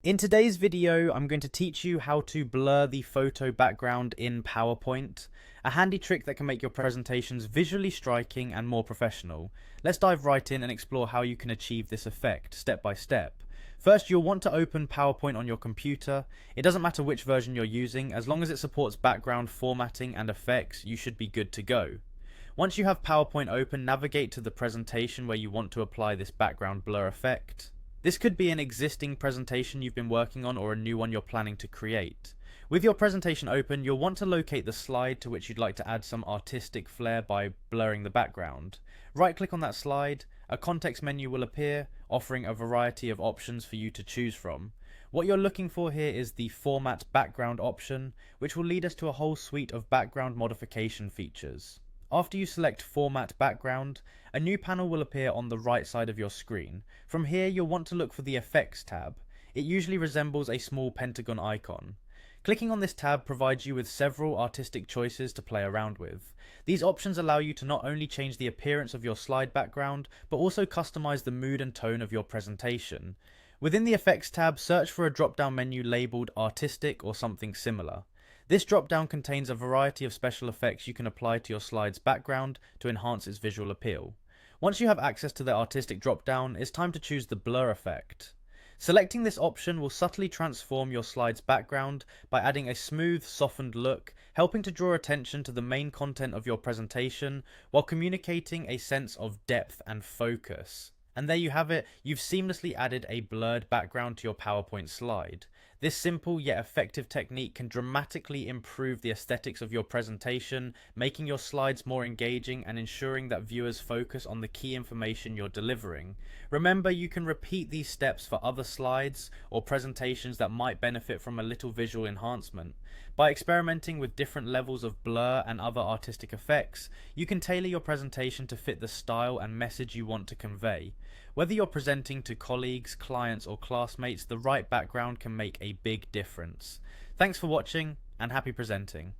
In today's video, I'm going to teach you how to blur the photo background in PowerPoint, a handy trick that can make your presentations visually striking and more professional. Let's dive right in and explore how you can achieve this effect step by step. First, you'll want to open PowerPoint on your computer. It doesn't matter which version you're using, as long as it supports background formatting and effects, you should be good to go. Once you have PowerPoint open, navigate to the presentation where you want to apply this background blur effect. This could be an existing presentation you've been working on or a new one you're planning to create. With your presentation open, you'll want to locate the slide to which you'd like to add some artistic flair by blurring the background. Right-click on that slide, a context menu will appear, offering a variety of options for you to choose from. What you're looking for here is the Format Background option, which will lead us to a whole suite of background modification features. After you select Format Background, a new panel will appear on the right side of your screen. From here, you'll want to look for the Effects tab. It usually resembles a small pentagon icon. Clicking on this tab provides you with several artistic choices to play around with. These options allow you to not only change the appearance of your slide background, but also customize the mood and tone of your presentation. Within the Effects tab, search for a drop-down menu labeled Artistic or something similar. This drop-down contains a variety of special effects you can apply to your slide's background to enhance its visual appeal. Once you have access to the artistic drop-down, it's time to choose the blur effect. Selecting this option will subtly transform your slide's background by adding a smooth, softened look, helping to draw attention to the main content of your presentation while communicating a sense of depth and focus. And there you have it, you've seamlessly added a blurred background to your PowerPoint slide. This simple yet effective technique can dramatically improve the aesthetics of your presentation, making your slides more engaging and ensuring that viewers focus on the key information you're delivering. Remember, you can repeat these steps for other slides or presentations that might benefit from a little visual enhancement. By experimenting with different levels of blur and other artistic effects, you can tailor your presentation to fit the style and message you want to convey. Whether you're presenting to colleagues, clients, or classmates, the right background can make a big difference. Thanks for watching, and happy presenting.